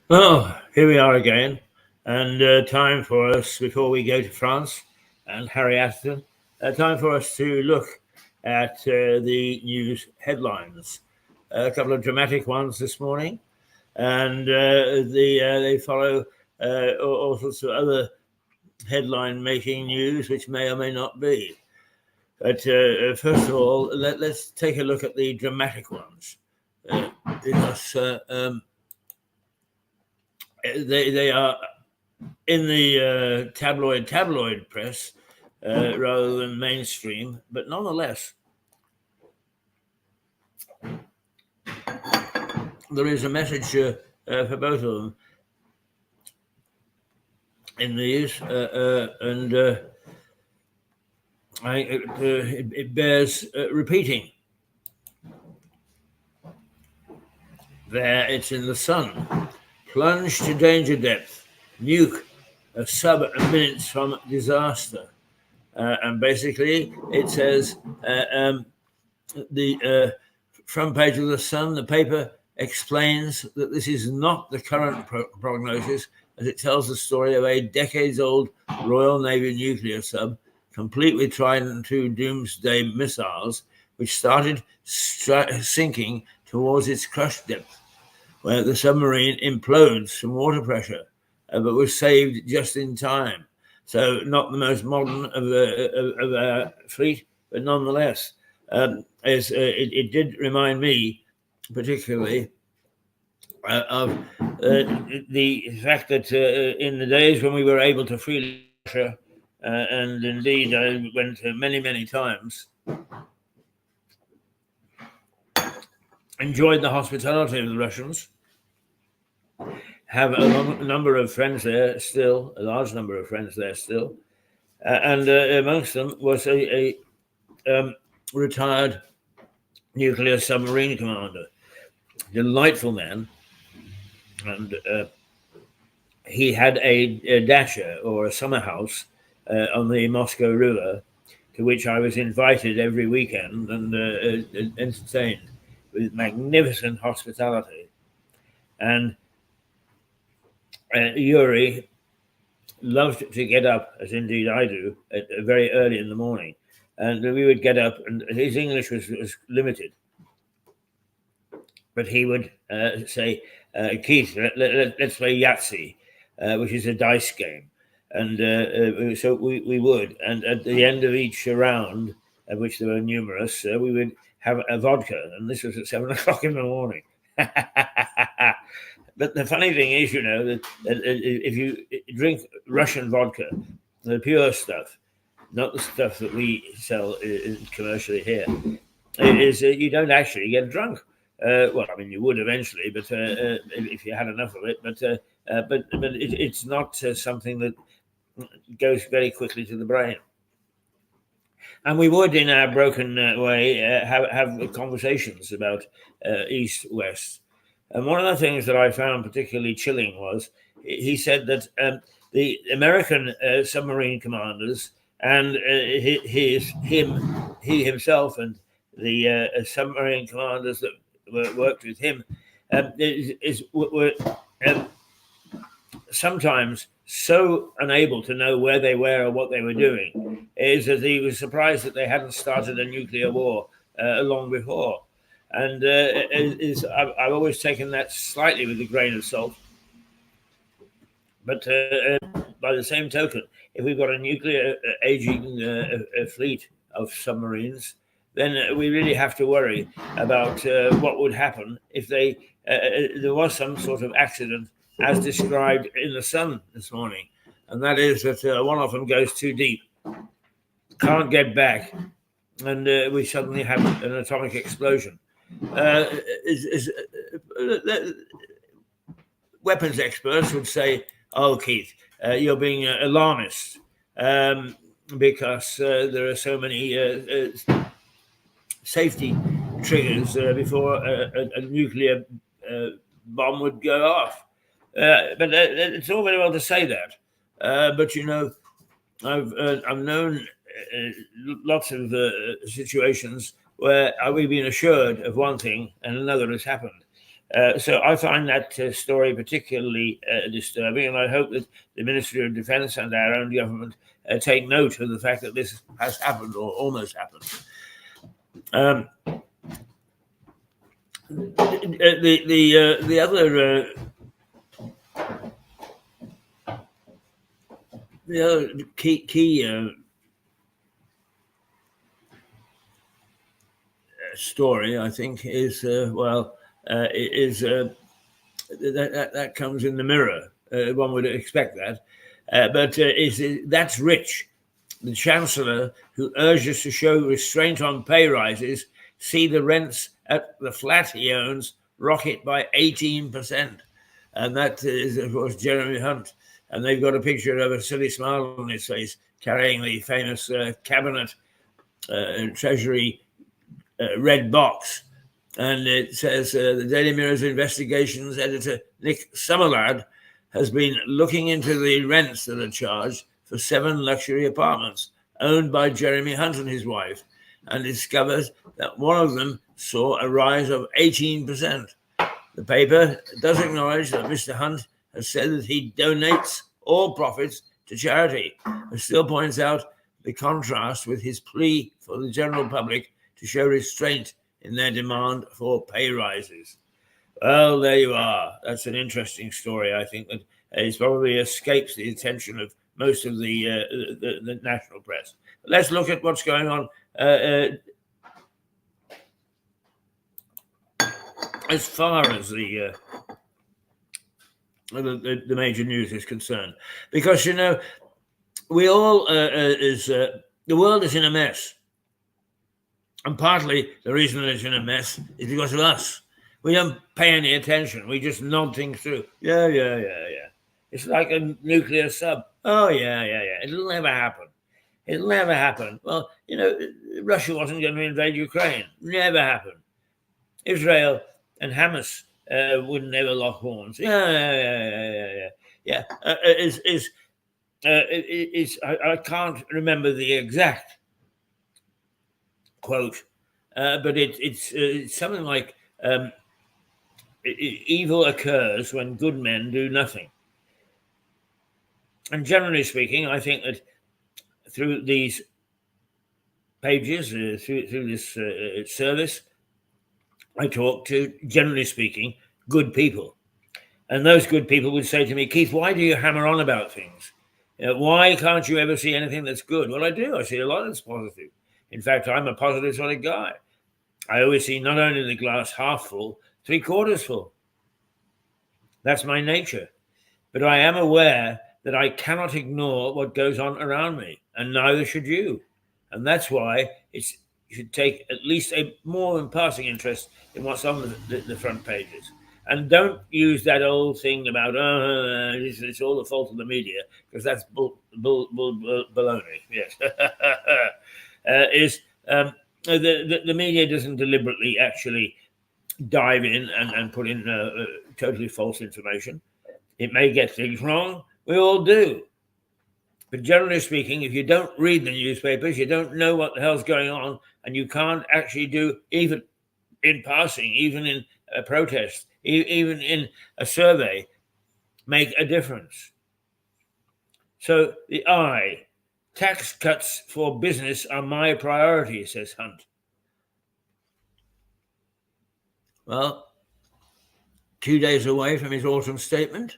Oh, here we are again, and time for us, before we go to France and Harry Atherton, time for us to look at the news headlines. A couple of dramatic ones this morning, and they follow all sorts of other headline-making news, which may or may not be. But first of all, let's take a look at the dramatic ones, because they are in the tabloid press rather than mainstream, but nonetheless, there is a message for both of them in these, and it bears repeating. There, it's in the Sun. Plunge to danger depth. Nuke a sub minutes from disaster. And basically, it says the front page of the Sun, the paper explains that this is not the current prognosis, as it tells the story of a decades-old Royal Navy nuclear sub, complete with Trident II doomsday missiles, which started sinking towards its crush depth, where the submarine implodes from water pressure, but was saved just in time. So not the most modern of the fleet, but nonetheless, it did remind me particularly of the fact that in the days when we were able to freely Russia, and indeed I went many, many times, enjoyed the hospitality of the Russians, have a number of friends there still, a large number of friends there still, and amongst them was a retired nuclear submarine commander, delightful man, and he had a dacha, or a summer house, on the Moscow River, to which I was invited every weekend and entertained with magnificent hospitality. And Yuri loved to get up, as indeed I do, very early in the morning. And we would get up, and his English was limited. But he would say, Keith, let's play Yahtzee, which is a dice game. And so we would. And at the end of each round, of which there were numerous, we would have a vodka. And this was at 7 o'clock in the morning. But the funny thing is, that if you drink Russian vodka, the pure stuff, not the stuff that we sell commercially here, is you don't actually get drunk. Well, I mean, you would eventually, but if you had enough of it. But it's not something that goes very quickly to the brain. And we would, in our broken way, have conversations about East West. And one of the things that I found particularly chilling was he said that the American submarine commanders and he himself and the submarine commanders that worked with him were sometimes so unable to know where they were or what they were doing, is that he was surprised that they hadn't started a nuclear war long before. And I've always taken that slightly with a grain of salt. But by the same token, if we've got a nuclear aging fleet of submarines, then we really have to worry about what would happen if there was some sort of accident, as described in the Sun this morning. And that is that one of them goes too deep, can't get back, and we suddenly have an atomic explosion. Weapons experts would say, "Oh, Keith, you're being alarmist because there are so many safety triggers before a nuclear bomb would go off." But it's all very well to say that. But I've known lots of situations where we've been assured of one thing and another has happened. So I find that story particularly disturbing, and I hope that the Ministry of Defence and our own government take note of the fact that this has happened or almost happened. The other key story, I think, is that comes in the Mirror. One would expect that, but that's Rich, the Chancellor, who urges to show restraint on pay rises, see the rents at the flat he owns rocket by 18%. And that is, of course, Jeremy Hunt. And they've got a picture of a silly smile on his face carrying the famous cabinet treasury red box. And it says the Daily Mirror's investigations editor, Nick Summerlad, has been looking into the rents that are charged for 7 luxury apartments owned by Jeremy Hunt and his wife, and discovers that one of them saw a rise of 18%. The paper does acknowledge that Mr. Hunt has said that he donates all profits to charity, but still points out the contrast with his plea for the general public to show restraint in their demand for pay rises. Well, there you are. That's an interesting story. I think that it probably escapes the attention of most of the national press. But let's look at what's going on as far as the major news is concerned, because we all the world is in a mess, and partly the reason that it's in a mess is because of us. We don't pay any attention. We just nod things through. Yeah. It's like a nuclear sub. Oh yeah. It'll never happen. Well, Russia wasn't going to invade Ukraine. Never happen. Israel and Hamas wouldn't ever lock horns. Yeah. I can't remember the exact quote, but it's something like evil occurs when good men do nothing. And generally speaking, I think that through these pages, through this service, I talk to, generally speaking, good people. And those good people would say to me, Keith, why do you hammer on about things? Why can't you ever see anything that's good? Well, I do. I see a lot that's positive. In fact, I'm a positive sort of guy. I always see not only the glass half full, 3/4 full. That's my nature. But I am aware that I cannot ignore what goes on around me, and neither should you. And that's why you should take at least a more than passing interest in what's on the front pages. And don't use that old thing about, it's all the fault of the media, because that's baloney. Yes. The media doesn't deliberately actually dive in and put in totally false information. It may get things wrong. We all do. But generally speaking, if you don't read the newspapers, you don't know what the hell's going on, and you can't actually do, even in passing, even in a protest, even in a survey, make a difference. So the I, tax cuts for business are my priority, says Hunt. Well, 2 days away from his autumn statement,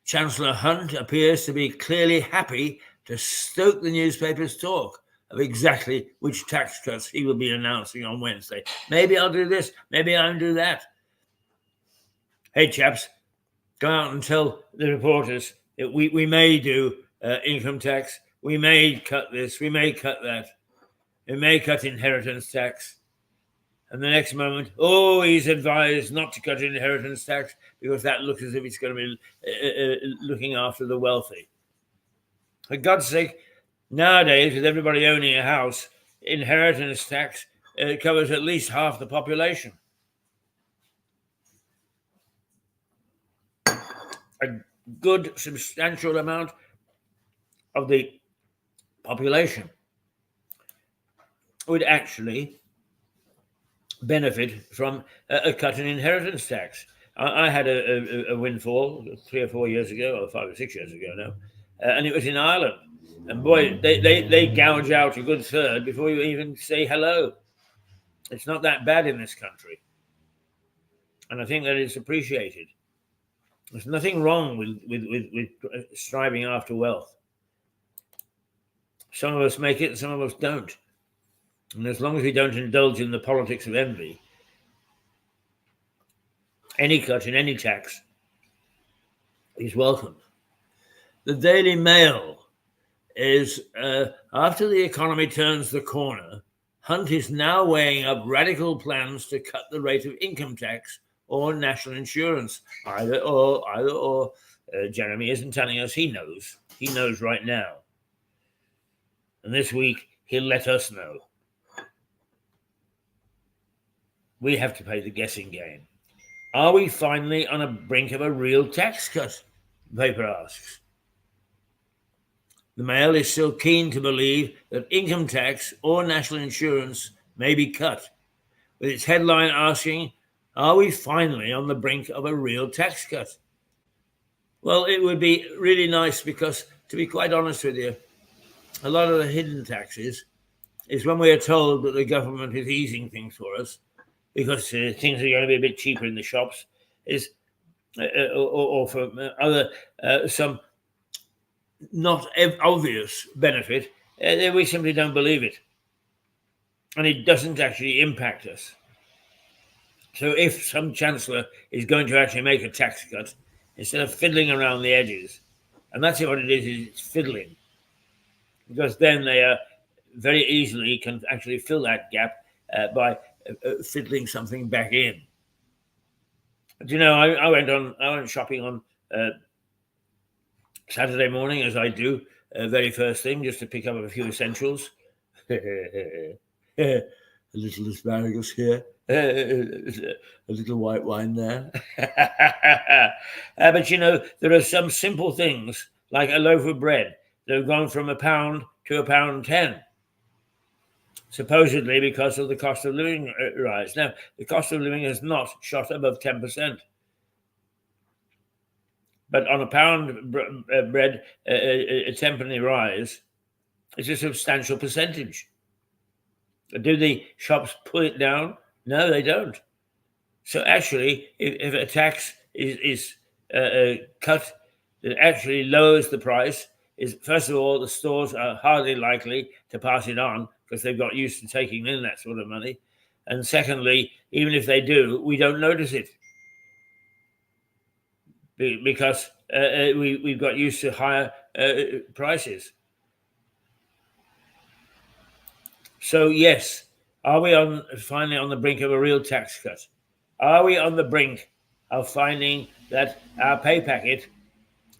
Chancellor Hunt appears to be clearly happy to stoke the newspaper's talk of exactly which tax cuts he will be announcing on Wednesday. Maybe I'll do this, maybe I'll do that. Hey, chaps, go out and tell the reporters that we may do income tax, we may cut this, we may cut that, we may cut inheritance tax. And the next moment, he's advised not to cut inheritance tax because that looks as if it's going to be looking after the wealthy. For God's sake, nowadays, with everybody owning a house, inheritance tax covers at least half the population. A good, substantial amount of the population would actually benefit from a cut in inheritance tax. I had a windfall 3 or 4 years ago, or 5 or 6 years ago now, and it was in Ireland. And boy, they gouge out a good third before you even say hello. It's not that bad in this country. And I think that it's appreciated. There's nothing wrong with striving after wealth. Some of us make it, and some of us don't. And as long as we don't indulge in the politics of envy, any cut in any tax is welcome. The Daily Mail is, after the economy turns the corner, Hunt is now weighing up radical plans to cut the rate of income tax or national insurance. Either or. Jeremy isn't telling us he knows. He knows right now. And this week, he'll let us know. We have to play the guessing game. Are we finally on a brink of a real tax cut? The paper asks. The Mail is still keen to believe that income tax or national insurance may be cut, with its headline asking, are we finally on the brink of a real tax cut? Well, it would be really nice because, to be quite honest with you, a lot of the hidden taxes is when we are told that the government is easing things for us because things are going to be a bit cheaper in the shops, or for other some not obvious benefit, we simply don't believe it. And it doesn't actually impact us. So if some chancellor is going to actually make a tax cut, instead of fiddling around the edges, and that's what it is it's fiddling, because then they very easily can actually fill that gap by fiddling something back in. But, I went shopping on Saturday morning, as I do, very first thing, just to pick up a few essentials. A little asparagus here, a little white wine there. But there are some simple things like a loaf of bread that have gone from £1 to £1.10, supposedly because of the cost of living rise. Now, the cost of living has not shot above 10%. But on a pound bread, a 10p rise is a substantial percentage. Do the shops pull it down? No, they don't. So actually, if a tax is cut that actually lowers the price, is first of all, the stores are hardly likely to pass it on because they've got used to taking in that sort of money. And secondly, even if they do, we don't notice it because we've got used to higher prices. So yes, are we finally on the brink of a real tax cut? Are we on the brink of finding that our pay packet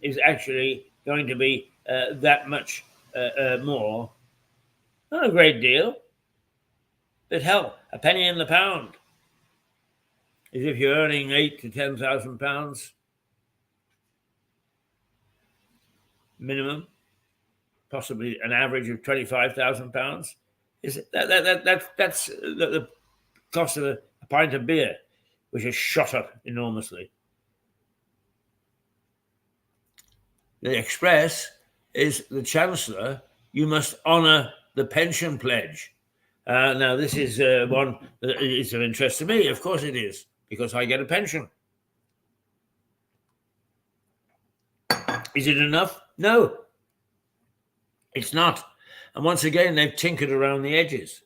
is actually going to be that much more? Not a great deal, but hell, a penny in the pound is if you're earning £8,000 to £10,000 minimum, possibly an average of £25,000. Is that's the cost of a pint of beer, which has shot up enormously. The Express is the Chancellor. You must honour the pension pledge. Now, this is one that is of interest to me. Of course it is, because I get a pension. Is it enough? No, it's not. And once again, they've tinkered around the edges.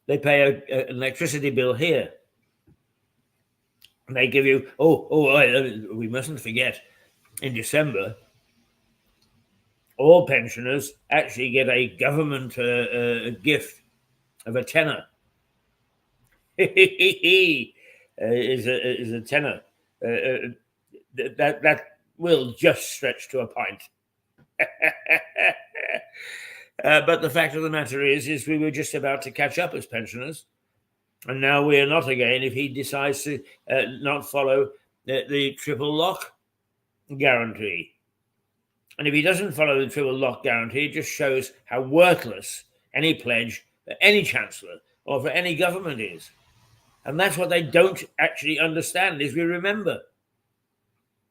They pay an electricity bill here. And they give you, we mustn't forget, in December, all pensioners actually get a government gift of a tenner. Is a tenner. That will just stretch to a pint. But the fact of the matter is we were just about to catch up as pensioners, and now we are not again if he decides to not follow the triple lock guarantee. And if he doesn't follow the triple lock guarantee, it just shows how worthless any pledge that any chancellor or for any government is. And that's what they don't actually understand, is we remember.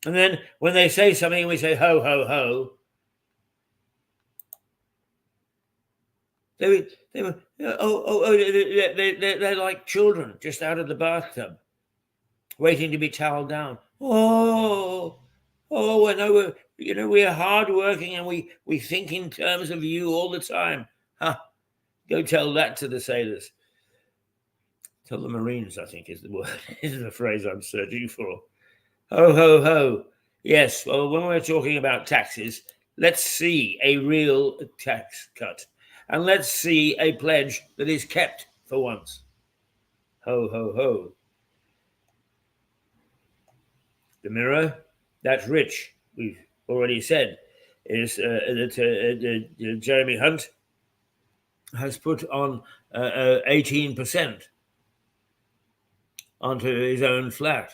And then when they say something and we say, ho, ho, ho, they're like children just out of the bathtub, waiting to be toweled down. Oh, I know we're hardworking and we think in terms of you all the time. Go tell that to the sailors. Tell the Marines, I think is the word, is the phrase I'm searching for. Ho, ho, ho. Yes, well, when we're talking about taxes, let's see a real tax cut. And let's see a pledge that is kept for once. Ho, ho, ho. The Mirror, that's rich. We've already said is that Jeremy Hunt has put on 18% onto his own flat,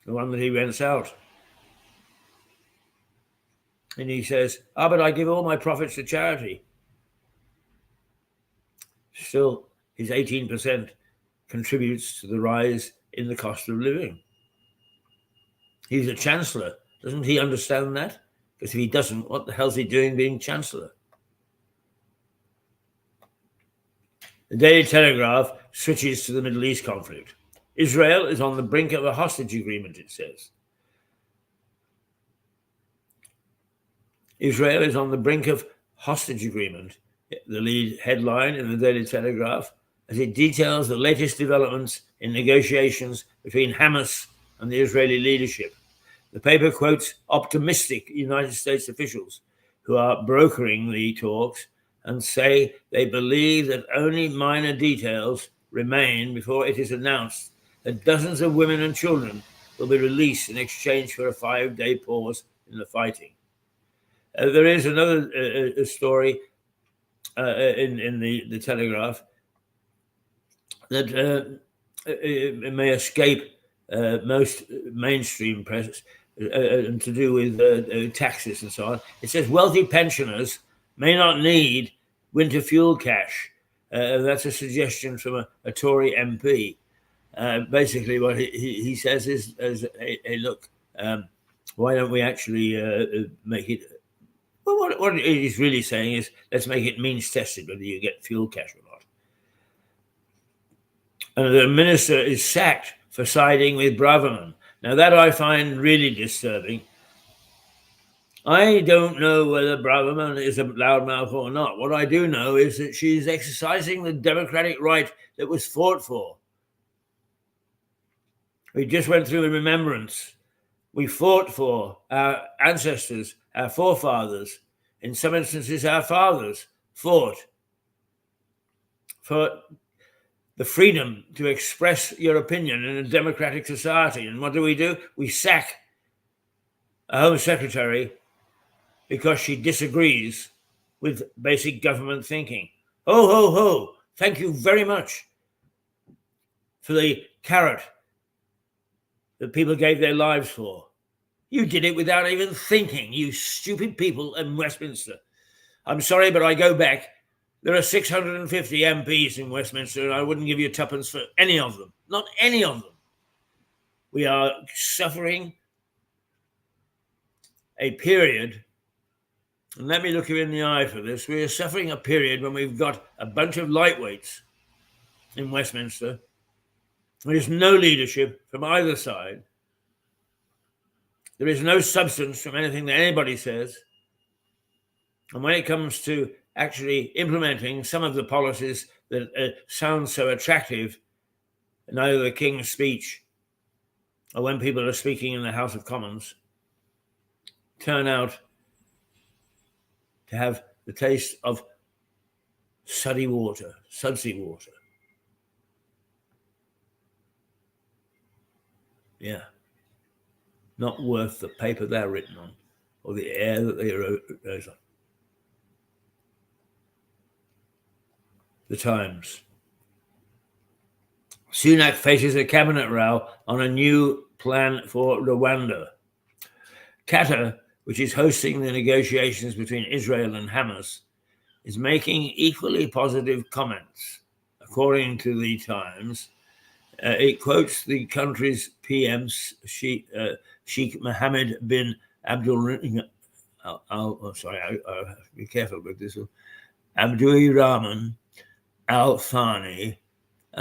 the one that he rents out. And he says, but I give all my profits to charity. Still, his 18% contributes to the rise in the cost of living. He's a chancellor. Doesn't he understand that? Because if he doesn't, what the hell's he doing being chancellor? The Daily Telegraph switches to the Middle East conflict. Israel is on the brink of a hostage agreement, it says. Israel is on the brink of hostage agreement, the lead headline in the Daily Telegraph, as it details the latest developments in negotiations between Hamas and the Israeli leadership. The paper quotes optimistic United States officials who are brokering the talks and say they believe that only minor details remain before it is announced that dozens of women and children will be released in exchange for a 5-day pause in the fighting. There is another story in the Telegraph that it may escape most mainstream press and to do with taxes and so on. It says wealthy pensioners may not need winter fuel cash. That's a suggestion from a Tory MP. Basically, what he says is, hey, look, why don't we actually make it? Well, what he's really saying is, let's make it means tested whether you get fuel cash or not. And the minister is sacked for siding with Braverman. Now, that I find really disturbing. I don't know whether Braverman is a loudmouth or not. What I do know is that she's exercising the democratic right that was fought for. We just went through a remembrance. We fought for our ancestors, our forefathers. In some instances, our fathers fought for the freedom to express your opinion in a democratic society. And what do? We sack a Home Secretary because she disagrees with basic government thinking. Ho, ho, ho. Thank you very much for the carrot that people gave their lives for. You did it without even thinking, you stupid people in Westminster. I'm sorry, but I go back. There are 650 MPs in Westminster, and I wouldn't give you tuppence for any of them. Not any of them. We are suffering a period, and let me look you in the eye for this. We are suffering a period when we've got a bunch of lightweights in Westminster. There is no leadership from either side. There is no substance from anything that anybody says. And when it comes to actually implementing some of the policies that sound so attractive in either the King's Speech or when people are speaking in the House of Commons, turn out to have the taste of sudsy water. Yeah. Not worth the paper they're written on or the air that they wrote on. The Times. Sunak faces a cabinet row on a new plan for Rwanda. Qatar, which is hosting the negotiations between Israel and Hamas, is making equally positive comments. According to the Times, it quotes the country's PM, Sheikh Mohammed bin Abdul. Be careful with this one. Abdulrahman Al Thani,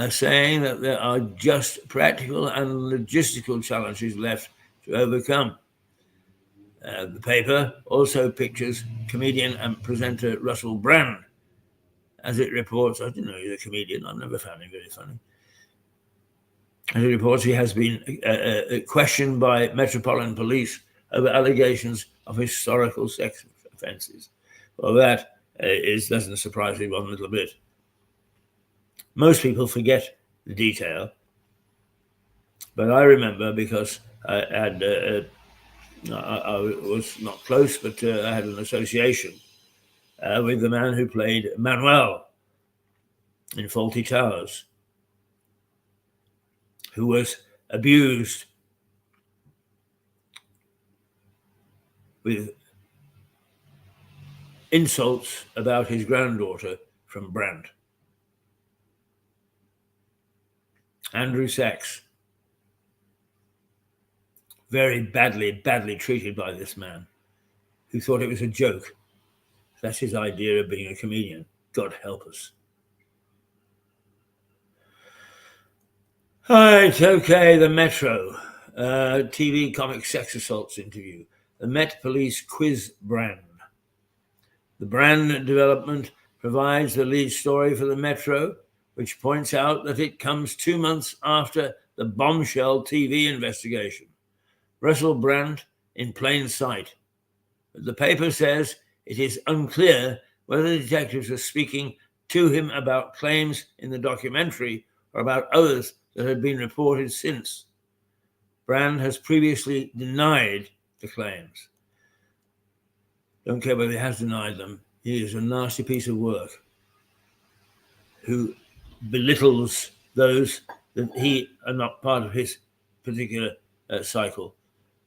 saying that there are just practical and logistical challenges left to overcome. The paper also pictures comedian and presenter Russell Brand, as it reports. I didn't know he was a comedian. I've never found him very funny. As it reports, he has been questioned by Metropolitan Police over allegations of historical sex offences. Well, that doesn't surprise me one little bit. Most people forget the detail, but I remember because I was not close, but I had an association with the man who played Manuel in Fawlty Towers, who was abused with insults about his granddaughter from Brand. Andrew Sachs, very badly treated by this man, who thought it was a joke. That's his idea of being a comedian. God help us. Right, okay, the Metro. TV comic sex assaults interview. The Met Police quiz Brand. The Brand development provides the lead story for the Metro, which points out that it comes 2 months after the bombshell TV investigation. Russell Brand in plain sight. But the paper says it is unclear whether detectives are speaking to him about claims in the documentary or about others that had been reported since. Brand has previously denied the claims. Don't care whether he has denied them. He is a nasty piece of work who belittles those that he are not part of his particular cycle,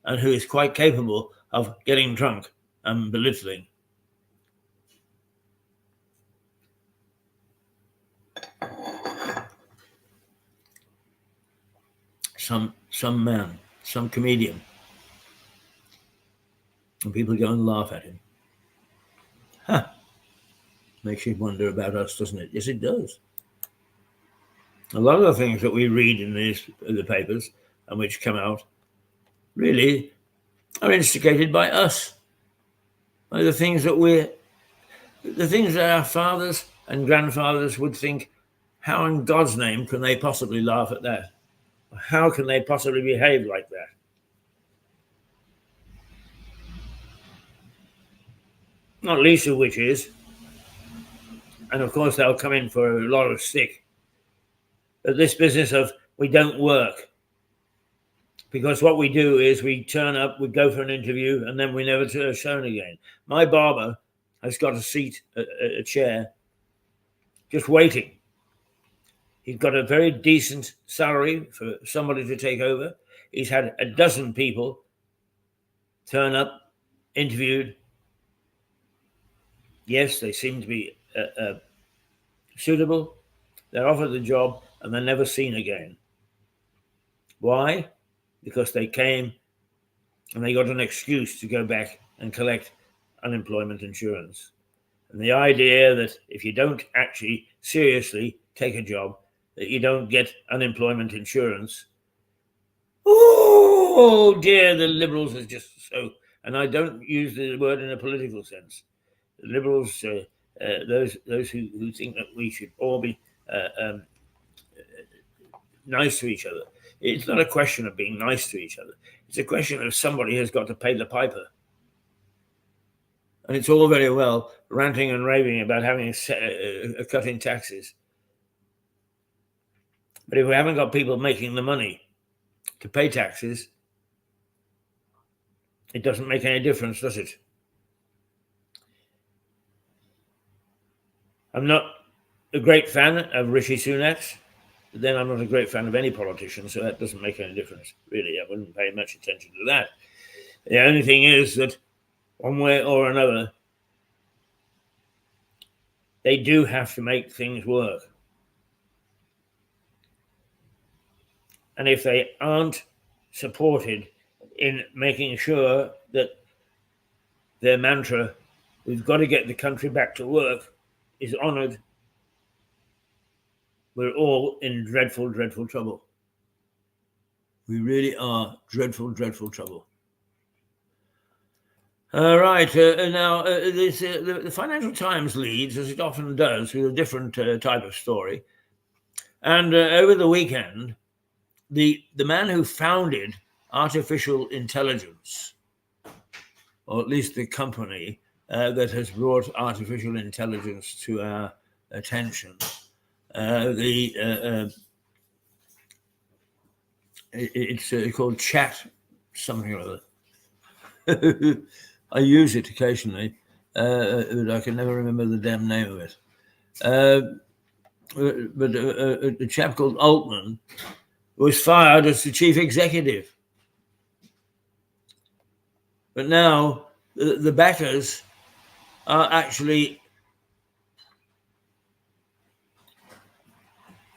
and who is quite capable of getting drunk and belittling. Some man, some comedian, and people go and laugh at him. Makes you wonder about us, doesn't it? Yes, it does. A lot of the things that we read in the papers and which come out really are instigated by us. By the things that our fathers and grandfathers would think, how in God's name can they possibly laugh at that? How can they possibly behave like that? Not least of which is, and of course they'll come in for a lot of stick, but this business of we don't work. Because what we do is we turn up, we go for an interview, and then we never are shown again. My barber has got a seat, a chair, just waiting. He's got a very decent salary for somebody to take over. He's had a dozen people turn up, interviewed. Yes, they seem to be suitable. They're offered the job, and they're never seen again. Why? Because they came and they got an excuse to go back and collect unemployment insurance. And the idea that if you don't actually seriously take a job, that you don't get unemployment insurance. Oh dear, the Liberals are just so, and I don't use the word in a political sense. The Liberals, those who think that we should all be nice to each other. It's not a question of being nice to each other. It's a question of somebody has got to pay the piper. And it's all very well ranting and raving about having a cut in taxes. But if we haven't got people making the money to pay taxes, it doesn't make any difference, does it? I'm not a great fan of Rishi Sunak. Then I'm not a great fan of any politician, so that doesn't make any difference. Really, I wouldn't pay much attention to that. The only thing is that one way or another, they do have to make things work. And if they aren't supported in making sure that their mantra, we've got to get the country back to work, is honoured, we're all in dreadful, dreadful trouble. We really are dreadful, dreadful trouble. All right. Now, the Financial Times leads, as it often does, with a different type of story. And over the weekend, the man who founded artificial intelligence, or at least the company that has brought artificial intelligence to our attention, it's called Chat something or other. I use it occasionally, but I can never remember the damn name of it. But a chap called Altman was fired as the chief executive. But now the backers are actually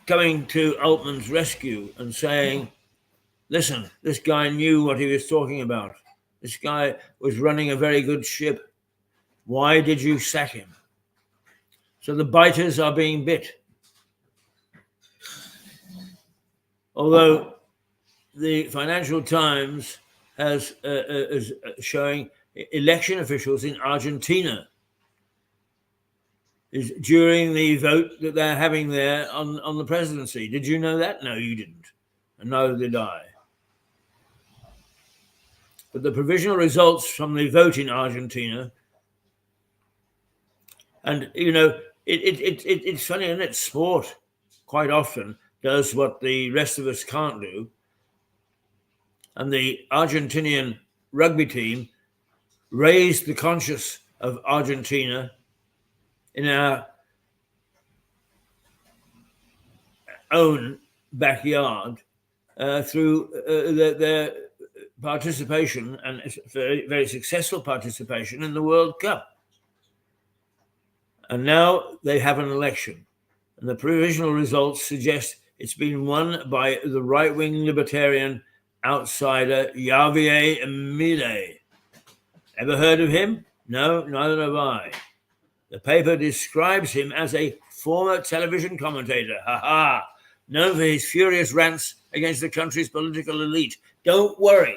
coming to Altman's rescue and saying, listen, this guy knew what he was talking about. This guy was running a very good ship. Why did you sack him? So the biters are being bit. Although the Financial Times is showing election officials in Argentina is during the vote that they're having there on the presidency. Did you know that? No, you didn't. And neither did I. But the provisional results from the vote in Argentina, and you know, it's funny, isn't it? Sport quite often does what the rest of us can't do. And the Argentinian rugby team raised the conscience of Argentina in our own backyard through their participation, and very, very successful participation in the World Cup. And now they have an election, and the provisional results suggest it's been won by the right-wing libertarian outsider Javier Milei. Ever heard of him? No, neither have I. The paper describes him as a former television commentator, known for his furious rants against the country's political elite. Don't worry.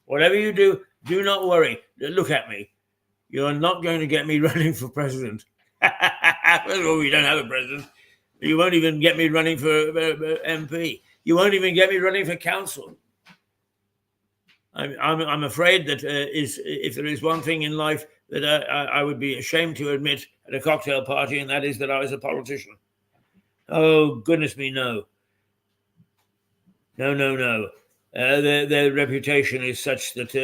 Whatever you do, do not worry. Look at me. You're not going to get me running for president. First of all, we don't have a president. You won't even get me running for MP. You won't even get me running for council. I'm afraid that if there is one thing in life that I would be ashamed to admit at a cocktail party, and that is that I was a politician. Oh, goodness me, no. No. Their reputation is such that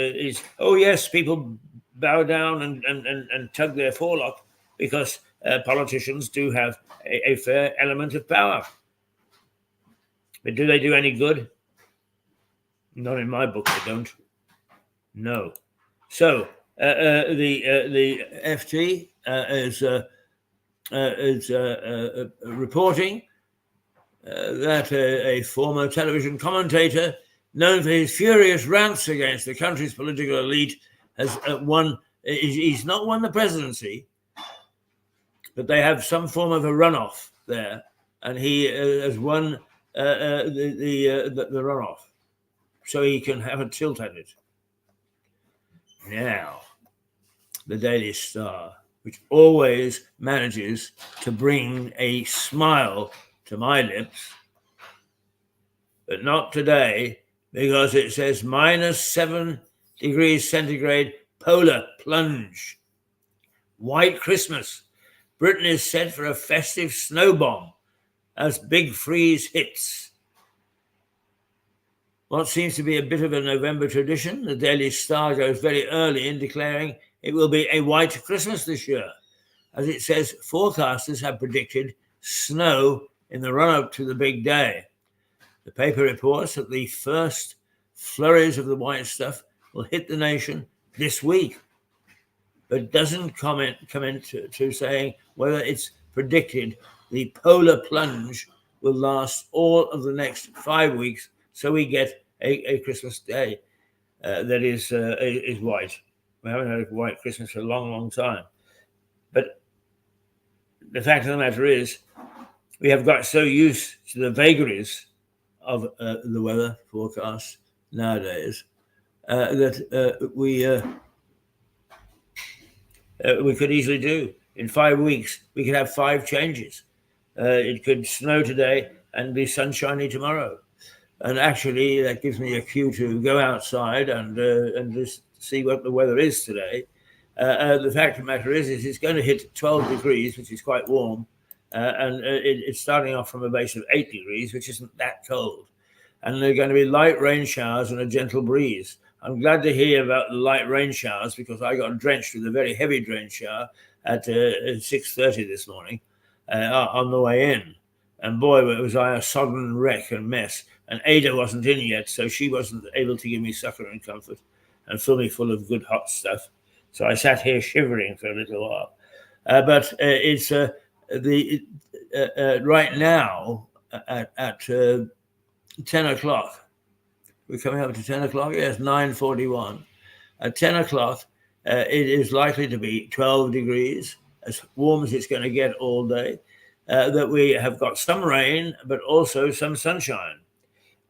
yes, people bow down and tug their forelock because politicians do have a fair element of power. But do they do any good? Not in my book, they don't. No. So the FT is reporting that a former television commentator known for his furious rants against the country's political elite has won. He's not won the presidency, but they have some form of a runoff there, and he has won the runoff, so he can have a tilt at it. Now, the Daily Star, which always manages to bring a smile to my lips, but not today, because it says -7 degrees centigrade polar plunge. White Christmas. Britain is set for a festive snow bomb as big freeze hits. What seems to be a bit of a November tradition, the Daily Star goes very early in declaring it will be a white Christmas this year. As it says, forecasters have predicted snow in the run-up to the big day. The paper reports that the first flurries of the white stuff will hit the nation this week, but doesn't comment to saying whether it's predicted the polar plunge will last all of the next 5 weeks, so we get a Christmas day that is white. We haven't had a white Christmas for a long, long time. But the fact of the matter is, we have got so used to the vagaries of the weather forecast nowadays that we could easily do. In 5 weeks, we could have 5 changes. It could snow today and be sunshiny tomorrow. And actually, that gives me a cue to go outside and just see what the weather is today. The fact of the matter is it's going to hit 12 degrees, which is quite warm. And it's starting off from a base of 8 degrees, which isn't that cold. And there are going to be light rain showers and a gentle breeze. I'm glad to hear about the light rain showers because I got drenched with a very heavy rain shower at 6:30 this morning on the way in. And boy, was I a sodden wreck and mess. And Ada wasn't in yet, so she wasn't able to give me succor and comfort and fill me full of good hot stuff. So I sat here shivering for a little while. But it's right now at 10 o'clock. We're coming up to 10 o'clock. Yes, 9:41. At 10 o'clock, it is likely to be 12 degrees, as warm as it's going to get all day. That we have got some rain, but also some sunshine.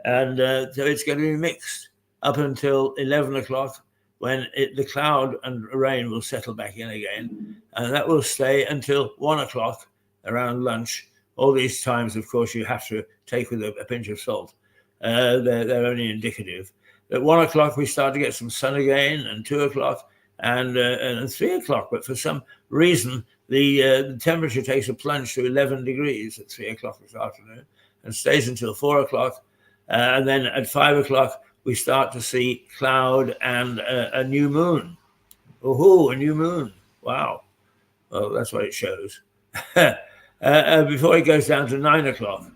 And so it's going to be mixed up until 11 o'clock when the cloud and rain will settle back in again. And that will stay until 1 o'clock around lunch. All these times, of course, you have to take with a pinch of salt. They're only indicative. At 1 o'clock, we start to get some sun again, and 2 o'clock and 3 o'clock. But for some reason, the temperature takes a plunge to 11 degrees at 3 o'clock this afternoon and stays until 4 o'clock. And then at 5 o'clock, we start to see cloud and a new moon. Oh, a new moon. Wow. Well, that's what it shows. Before it goes down to 9 o'clock.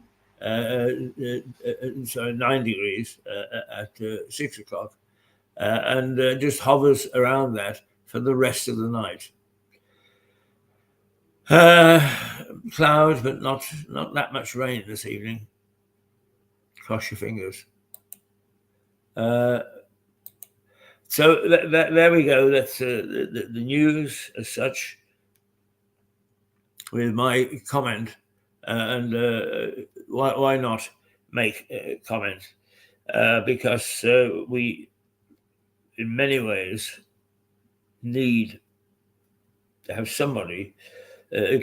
So 9 degrees at 6 o'clock. And just hovers around that for the rest of the night. Clouds, but not that much rain this evening. Cross your fingers. So there we go. That's the news as such. With my comment, and why not make a comment? Because we, in many ways, need to have somebody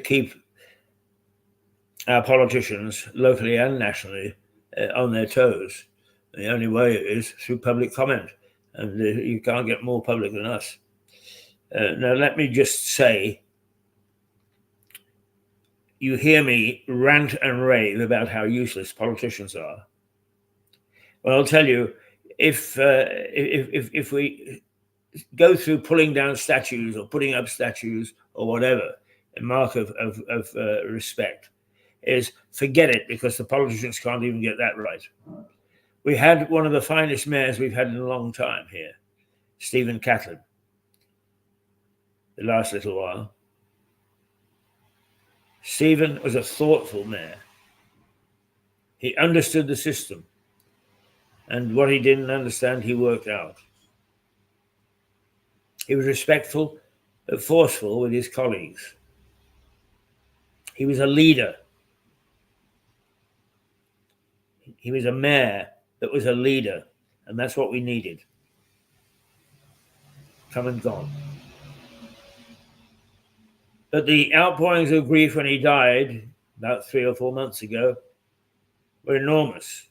keep our politicians, locally and nationally, on their toes. The only way is through public comment, and you can't get more public than us. Now, let me just say, you hear me rant and rave about how useless politicians are. Well, I'll tell you, if we go through pulling down statues or putting up statues or whatever, a mark of respect, is forget it, because the politicians can't even get that right. We had one of the finest mayors we've had in a long time here, Stephen Catlin, the last little while. Stephen was a thoughtful mayor. He understood the system, and what he didn't understand, he worked out. He was respectful but forceful with his colleagues. He was a leader. He was a mayor that was a leader, and that's what we needed. Come and gone. But the outpourings of grief when he died about 3 or 4 months ago were enormous.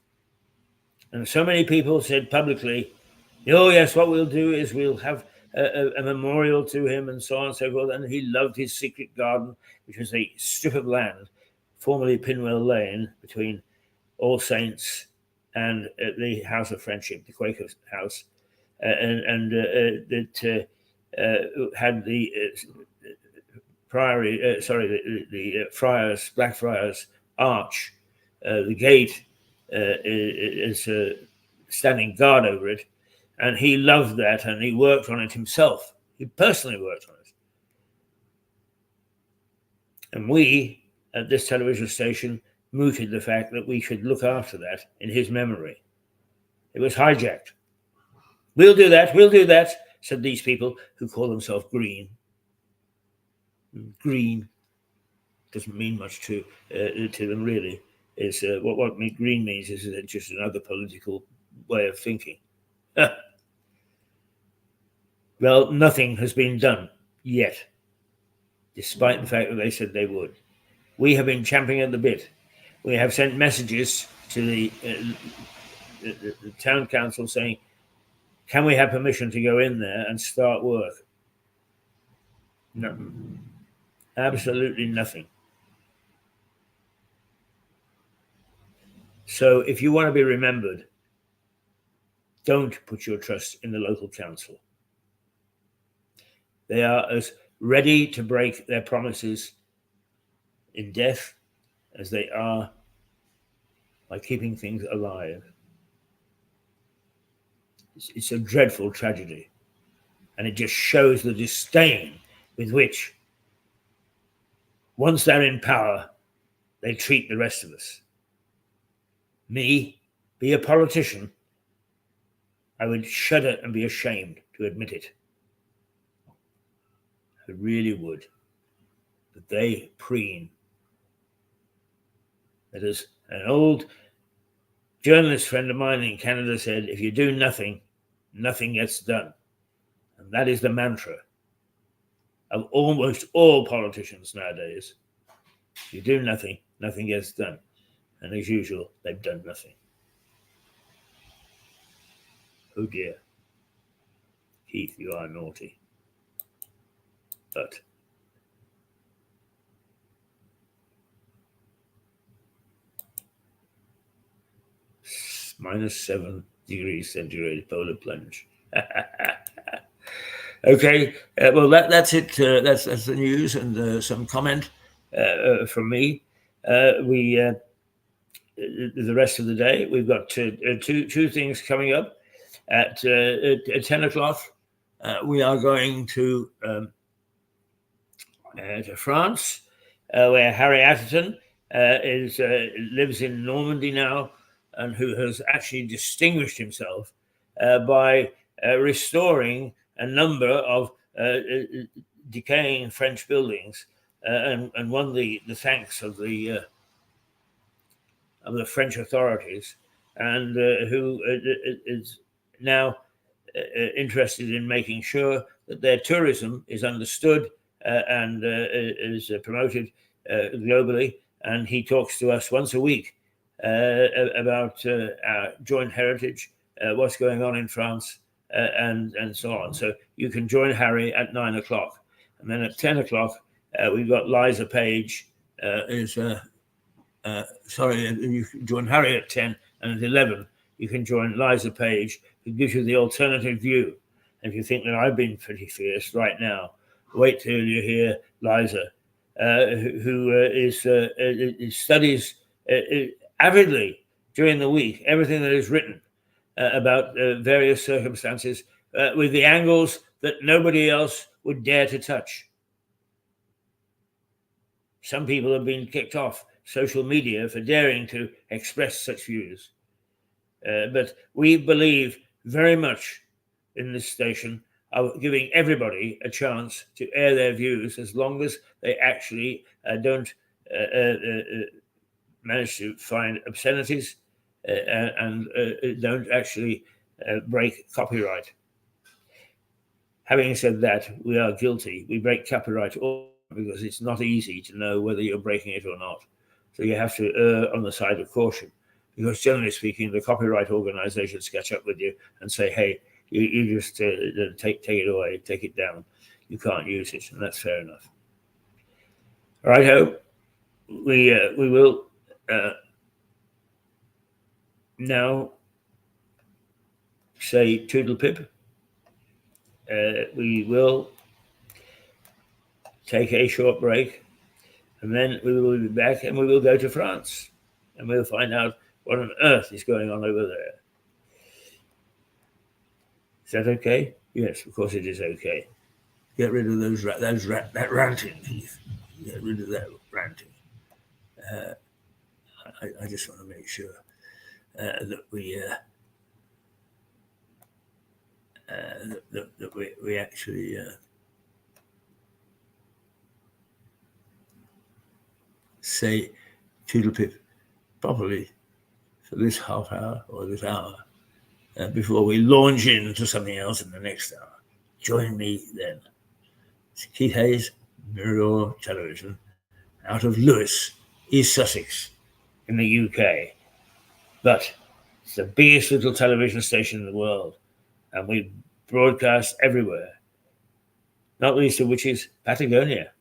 And so many people said publicly, oh yes, what we'll do is we'll have a memorial to him and so on and so forth. And he loved his secret garden, which was a strip of land, formerly Pinwell Lane, between All Saints and the House of Friendship, the Quaker house, and that had the priory, the friars, Blackfriars Arch, the gate is standing guard over it, and he loved that, and he worked on it himself. He personally worked on it, and we at this television station mooted the fact that we should look after that in his memory. It was hijacked. We'll do that, said these people who call themselves green. Green doesn't mean much to them, really. Is what green means is just another political way of thinking. Well, nothing has been done yet, despite the fact that they said they would. We have been champing at the bit. We have sent messages to the town council saying, can we have permission to go in there and start work? No. Absolutely nothing. So if you want to be remembered, don't put your trust in the local council. They are as ready to break their promises in death as they are by keeping things alive. It's a dreadful tragedy, and it just shows the disdain with which, once they're in power, they treat the rest of us. Me, be a politician, I would shudder and be ashamed to admit it. I really would. But they preen. That is, an old journalist friend of mine in Canada said, if you do nothing, nothing gets done. And that is the mantra of almost all politicians nowadays. If you do nothing, nothing gets done. And as usual, they've done nothing. Oh dear. Keith, you are naughty. But -7 degrees centigrade polar plunge. Okay, well that's it. That's the news and some comment from me. The rest of the day we've got two things coming up. At 10 o'clock, we are going to France, where Harry Atherton lives in Normandy now, and who has actually distinguished himself by restoring a number of decaying French buildings, and won the thanks of the French authorities, and who is now interested in making sure that their tourism is understood and is promoted globally. And he talks to us once a week about our joint heritage, what's going on in France, and so on. So you can join Harry at 9 o'clock. And then at 10 o'clock, we've got Liza Page. You can join Harry at 10, and at 11, you can join Liza Page, who gives you the alternative view. And if you think that I've been pretty fierce right now, wait till you hear Liza, who studies avidly during the week everything that is written about various circumstances with the angles that nobody else would dare to touch. Some people have been kicked off social media for daring to express such views. But we believe very much in this station of giving everybody a chance to air their views, as long as they actually don't manage to find obscenities and don't actually break copyright. Having said that, we are guilty. We break copyright because it's not easy to know whether you're breaking it or not. So you have to err on the side of caution, because generally speaking, the copyright organizations catch up with you and say, hey, you just take it away, take it down. You can't use it, and that's fair enough. All right, Hope. We will now say toodle pip. We will take a short break, and then we will be back, and we will go to France, and we'll find out what on earth is going on over there. Is that okay? Yes, of course it is okay. Get rid of that ranting, Keith. Get rid of that ranting. I just want to make sure that we actually say Toodlepip properly for this half hour or this hour before we launch into something else in the next hour. Join me then. It's Keith Hayes, Mirador Television, out of Lewes, East Sussex, in the UK. But it's the biggest little television station in the world, and we broadcast everywhere, not least of which is Patagonia.